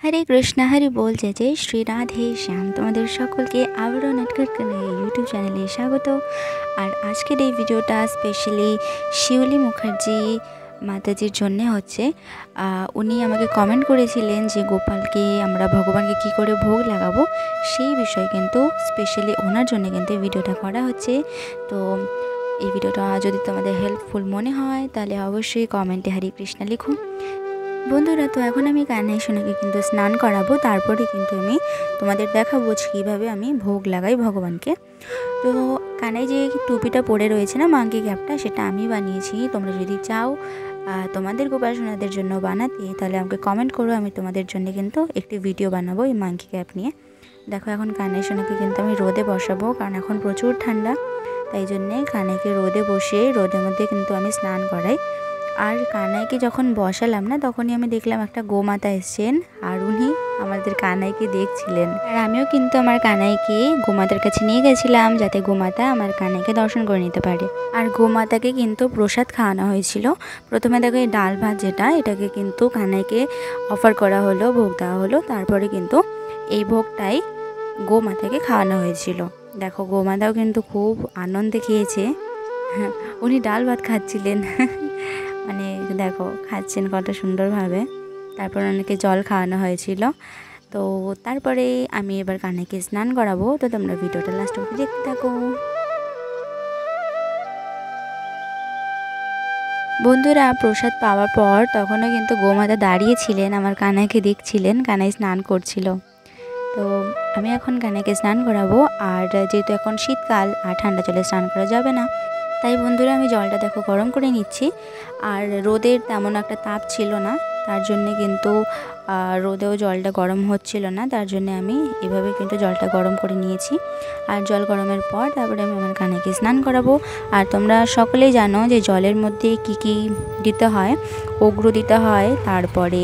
हरे कृष्णा हरि बोल जय जय श्री राधे श्याम তোমাদের সকলকে আবারও নেটওয়ার্কের ইউটিউব চ্যানেলে স্বাগত। আর আজকের এই ভিডিওটা স্পেশালি শিউলি মুখার্জি মাতাজির জন্য হচ্ছে। উনি আমাকে কমেন্ট করেছিলেন যে গোপালকে আমরা ভগবানকে কি করে ভোগ লাগাবো, সেই বিষয়ে কিন্তু স্পেশালি ওনার জন্য কিন্তু ভিডিওটা করা হচ্ছে। তো এই ভিডিওটা যদি তোমাদের হেল্পফুল মনে হয় তাহলে অবশ্যই কমেন্টে হরে কৃষ্ণা লিখো। বন্ধুরা, তো এখন আমি কানাই সোনাকে কিন্তু স্নান করাবো, তারপরে কিন্তু আমি তোমাদের দেখাবো কীভাবে আমি ভোগ লাগাই ভগবানকে। তো কানাই যে টুপিটা পরে রয়েছে না, মাঙ্কি ক্যাপটা, সেটা আমি বানিয়েছি। তোমরা যদি চাও তোমাদের গোপাল সোনাদের জন্য বানাতে তাহলে আমাকে কমেন্ট করো, আমি তোমাদের জন্য কিন্তু একটি ভিডিও বানাবো এই মাঙ্কি ক্যাপ নিয়ে। দেখো এখন কানাই সোনাকে কিন্তু আমি রোদে বসাবো, কারণ এখন প্রচুর ঠান্ডা, তাই জন্যে কানাইকে রোদে বসিয়ে রোদের মধ্যে কিন্তু আমি স্নান করাই। আর কানাইকে যখন বসালাম না, তখনই আমি দেখলাম একটা গোমাতা এসছেন, আর উনি আমাদের কানাইকে দেখছিলেন। আর আমিও কিন্তু আমার কানাইকে গোমাতার কাছে নিয়ে গেছিলাম, যাতে গোমাতা আমার কানাইকে দর্শন করে নিতে পারে। আর গোমাতাকে কিন্তু প্রসাদ খাওয়ানো হয়েছিল। প্রথমে দেখো এই ডাল ভাত যেটা, এটাকে কিন্তু কানাইকে অফার করা হলো, ভোগ দেওয়া হলো। তারপরে কিন্তু এই ভোগটাই গোমাতাকে খাওয়ানো হয়েছিল। দেখো গোমাতাও কিন্তু খুব আনন্দে খেয়েছে। উনি ডাল ভাত খাচ্ছিলেন, মানে দেখো খাচ্ছেন কত সুন্দরভাবে। তারপর অনেকে জল খাওয়ানো হয়েছিল। তো তারপরে আমি এবার কানাইকে স্নান করাবো, তো তোমরা ভিডিওটা লাস্ট অবধি দেখতে থাকো। বন্ধুরা, প্রসাদ পাওয়ার পর তখনও কিন্তু গোমাতা দাঁড়িয়েছিলেন, আমার কানাইকে দেখছিলেন, কানাই স্নান করছিল। তো আমি এখন কানাইকে স্নান করাবো। আর যেহেতু এখন শীতকাল, আর ঠান্ডা জলে স্নান করা যাবে না, তাই বন্ধুরা আমি জলটা দেখো গরম করে নিচ্ছি। আর রোদের তেমন একটা তাপ ছিল না, তার জন্যে কিন্তু রোদেও জলটা গরম হচ্ছিল না, তার জন্যে আমি এভাবে কিন্তু জলটা গরম করে নিয়েছি। আর জল গরমের পর তারপরে আমি আমার কানাইকে স্নান করাবো। আর তোমরা সকলেই জানো যে জলের মধ্যে কি কি দিতে হয়। অগ্রু দিতে হয়, তারপরে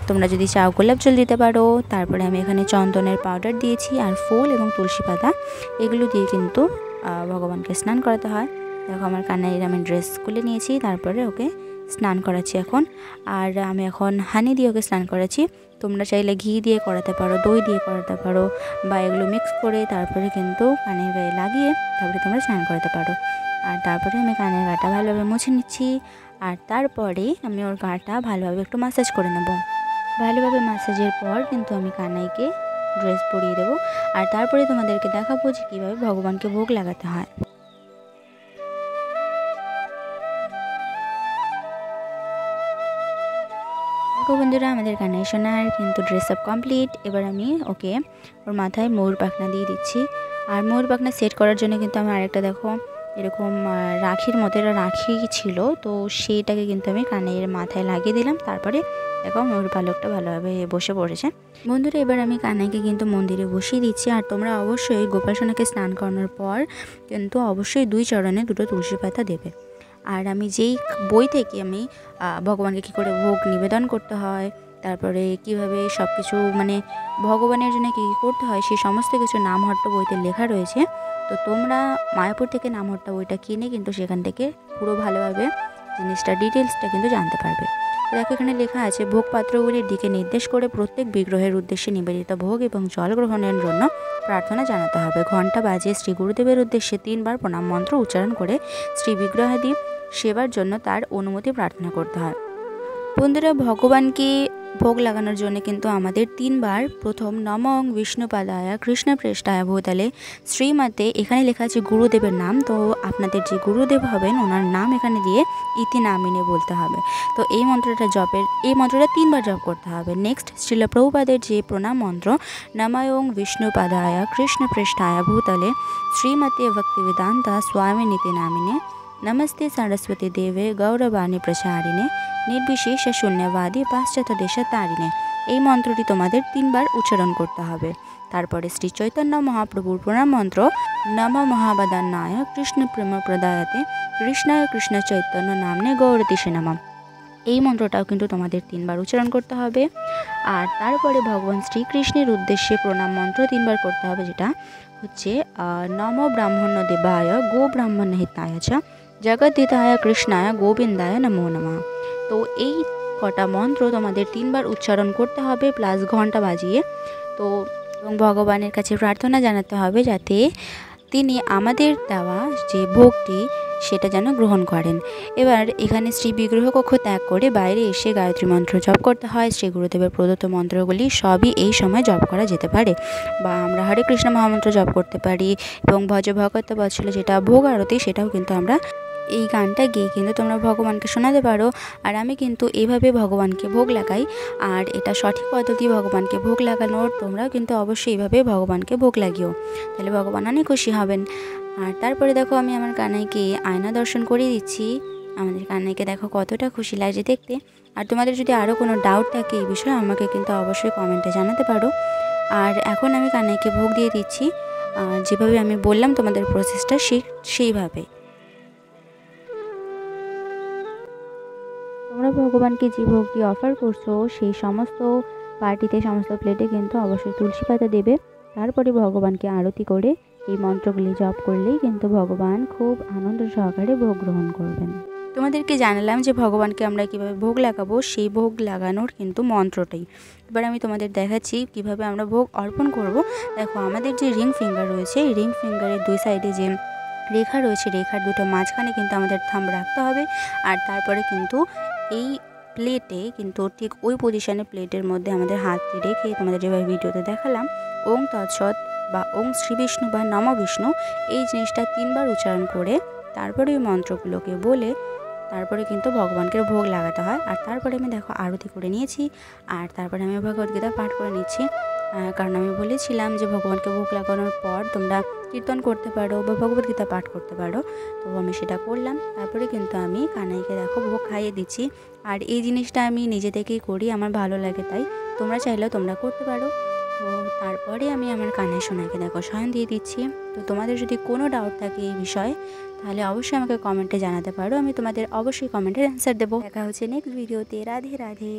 তোমরা যদি চাও গোলাপ জল দিতে পারো। তারপরে আমি এখানে চন্দনের পাউডার দিয়েছি, আর ফুল এবং তুলসী পাতা, এগুলো দিয়ে কিন্তু ভগবানকে স্নান করাতে হয়। দেখো আমার কানাইয়ের আমি ড্রেস খুলে নিয়েছি, তারপরে ওকে স্নান করাচ্ছি এখন। আর আমি এখন হানি দিয়ে ওকে স্নান করাচ্ছি। তোমরা চাইলে ঘি দিয়ে করাতে পারো, দই দিয়ে করাতে পারো, বা এগুলো মিক্স করে তারপরে কিন্তু কানের গায়ে লাগিয়ে তারপরে তোমরা স্নান করাতে পারো। আর তারপরে আমি কানের গাটা ভালোভাবে মুছে নিচ্ছি। আর তারপরে আমি ওর গাটা ভালোভাবে একটু ম্যাসাজ করে নেব। ভালোভাবে ম্যাসাজের পর কিন্তু আমি কানাইকে ড্রেস পরিয়ে দেবো। আর তারপরে তোমাদেরকে দেখাবো যে কীভাবে ভগবানকে ভোগ লাগাতে হয়। বন্ধুরা, আমাদের কানাই সোনার কিন্তু ড্রেস আপ কমপ্লিট। এবার আমি ওকে ওর মাথায় ময়ূর পাখনা দিয়ে দিচ্ছি। আর ময়ূর পাখনা সেট করার জন্য কিন্তু আমি আরেকটা দেখো এরকম রাখির মতো, এটা রাখি ছিল, তো সেইটাকে কিন্তু আমি কানাইয়ের মাথায় লাগিয়ে দিলাম। তারপরে দেখো ময়ূর পালকটা ভালোভাবে বসে পড়েছে। বন্ধুরা, এবার আমি কানাইকে কিন্তু মন্দিরে বসিয়ে দিচ্ছি। আর তোমরা অবশ্যই গোপাল সোনাকে স্নান করানোর পর কিন্তু অবশ্যই 2 চরণে 2টো তুলসী পাতা দেবে। আর আমি যেই বই থেকে আমি ভগবানকে কী করে ভোগ নিবেদন করতে হয়, তারপরে কিভাবে সব কিছু মানে ভগবানের জন্য কী কী করতে হয়, সেই সমস্ত কিছু নামহট্ট বইতে লেখা রয়েছে। তো তোমরা মায়াপুর থেকে নামহট্ট বইটা কিনে কিন্তু সেখান থেকে পুরো ভালোভাবে জিনিসটা ডিটেলসটা কিন্তু জানতে পারবে। দেখো এখানে লেখা আছে, ভোগ পাত্রগুলির দিকে নির্দেশ করে প্রত্যেক বিগ্রহের উদ্দেশ্যে নিবেদিত ভোগ এবং জল গ্রহণের জন্য প্রার্থনা জানাতে হবে। ঘণ্টা বাজিয়ে শ্রী গুরুদেবের উদ্দেশ্যে 3 বার প্রণাম মন্ত্র উচ্চারণ করে শ্রী বিগ্রহাদি সেবার জন্য তার অনুমতি প্রার্থনা করতে হয়। বন্ধুরা, ভগবানকে ভোগ লাগানোর জন্য কিন্তু আমাদের 3 বার প্রথম নমঃ বিষ্ণুপাদায় কৃষ্ণপ্রেষ্ঠায় ভূতলে শ্রীমতে, এখানে লেখা আছে গুরুদেবের নাম, তো আপনাদের যে গুরুদেব হবেন ওনার নাম এখানে দিয়ে ইতি নামিনে বলতে হবে। তো এই মন্ত্রটা 3 বার জপ করতে হবে। নেক্সট শ্রীল প্রভুপাদের যে প্রণাম মন্ত্র, নমঃ বিষ্ণুপাদায় কৃষ্ণপ্রেষ্ঠায় ভূতলে শ্রীমতে ভক্তিবেদান্ত স্বামী নীতি নামিনে नमस्ते सरस्वती देवे गौरवाणी प्रसारिणे निर्विशेष शून्यवादी पाश्चात्य देश तारिणे, এই মন্ত্রটি তোমাদের 3 বার উচ্চারণ করতে হবে। তারপরে শ্রী চৈতন্য মহাপ্রভুর প্রণাম মন্ত্র, নম মহাবদান্নায় কৃষ্ণ প্রেম প্রদায়তে কৃষ্ণায় কৃষ্ণ চৈতন্য নামনে গৌরতিষে নমঃ, এই মন্ত্রটাও কিন্তু তোমাদের 3 বার উচ্চারণ করতে হবে। আর তারপরে ভগবান শ্রীকৃষ্ণের উদ্দেশ্যে প্রণাম মন্ত্র 3 বার করতে হবে, যেটা হচ্ছে নম ব্রাহ্মণ দেবায় গো ব্রাহ্মণ হিতায় চ জগদ্ধিতায় কৃষ্ণায় গোবিন্দায় নমো নমঃ। তো এই কটা মন্ত্র তোমাদের 3 বার উচ্চারণ করতে হবে প্লাস ঘন্টা বাজিয়ে। তো এবং ভগবানের কাছে প্রার্থনা জানাতে হবে যাতে তিনি আমাদের দেওয়া যে ভোগটি সেটা যেন গ্রহণ করেন। এবার এখানে শ্রী বিগ্রহ কক্ষ ত্যাগ করে বাইরে এসে গায়ত্রী মন্ত্র জপ করতে হয়। শ্রী গুরুদেবের প্রদত্ত মন্ত্রগুলি সবই এই সময় জপ করা যেতে পারে, বা আমরা হরে কৃষ্ণ মহামন্ত্র জপ করতে পারি, এবং ভজ ভগত বৎসল যেটা ভোগ আরতি সেটাও কিন্তু আমরা এই গানটা গেয়ে কিন্তু তোমরা ভগবানকে শোনাতে পারো। আর আমি কিন্তু এইভাবে ভগবানকে ভোগ লাগাই, আর এটা সঠিক পদ্ধতি ভগবানকে ভোগ লাগানোর। তোমরাও কিন্তু অবশ্যই এইভাবে ভগবানকে ভোগ লাগিও, তাহলে ভগবান অনেক খুশি হবেন। আর তারপরে দেখো আমি আমার কানাইকে আয়না দর্শন করিয়ে দিচ্ছি। আমাদের কানাইকে দেখো কতটা খুশি লাগছে দেখতে। আর তোমাদের যদি আরও কোনো ডাউট থাকে এই বিষয়ে আমাকে কিন্তু অবশ্যই কমেন্টে জানাতে পারো। আর এখন আমি কানাইকে ভোগ দিয়ে দিচ্ছি, আর যেভাবে আমি বললাম তোমাদের প্রসেসটা সেইভাবে তোমরা ভগবানকে যে ভোগটি অফার করছো সেই সমস্ত পার্টিতে সমস্ত প্লেটে কিন্তু অবশ্যই তুলসী পাতা দেবে। তারপরে ভগবানকে আরতি করে এই মন্ত্রগুলি জপ করলেই কিন্তু ভগবান খুব আনন্দ সহকারে ভোগ গ্রহণ করবেন। তোমাদেরকে জানালাম যে ভগবানকে আমরা কীভাবে ভোগ লাগাবো, সেই ভোগ লাগানোর কিন্তু মন্ত্রটাই। এবার আমি তোমাদের দেখাচ্ছি কিভাবে আমরা ভোগ অর্পণ করব। দেখো আমাদের যে রিং ফিঙ্গার রয়েছে, এই রিং ফিঙ্গারের দুই সাইডে যে রেখা রয়েছে, রেখার দুটো মাঝখানে কিন্তু আমাদের থাম্ব রাখতে হবে। আর তারপরে কিন্তু এই প্লেটে কিন্তু ঠিক ওই পজিশনে প্লেটের মধ্যে আমাদের হাতটি রেখে তোমাদের যেভাবে ভিডিওতে দেখালাম ওং তৎসৎ বা ওং শ্রী বিষ্ণু বা নম বিষ্ণু এই জিনিসটা 3 বার উচ্চারণ করে তারপরে ওই মন্ত্রগুলোকে বলে তারপরে কিন্তু ভগবানকে ভোগ লাগাতে হয়। আর তারপরে আমি দেখো আরতি করে নিয়েছি, আর তারপরে আমি ভগবদ্গীতা পাঠ করে নিচ্ছি। কারণ আমি বলেছিলাম যে ভগবানকে ভোগ লাগানোর পর তোমরা কীর্তন করতে পারো বা ভগবদ্গীতা পাঠ করতে পারো, তো আমি সেটা করলাম। তারপরে কিন্তু আমি কানাইকে দেখো ভোগ খাইয়ে দিচ্ছি। আর এই জিনিসটা আমি নিজে থেকেই করি, আমার ভালো লাগে, তাই তোমরা চাইলেও তোমরা করতে পারো। তো তারপরে আমি আমার কানাই সোনাকে দেখো শয়ন দিয়ে দিচ্ছি। তো তোমাদের যদি কোনো ডাউট থাকে এই বিষয়ে তাহলে অবশ্যই আমাকে কমেন্টে জানাতে পারো, আমি তোমাদের অবশ্যই কমেন্টের অ্যান্সার দেবো। দেখা হচ্ছে নেক্সট ভিডিওতে। রাধে রাধে।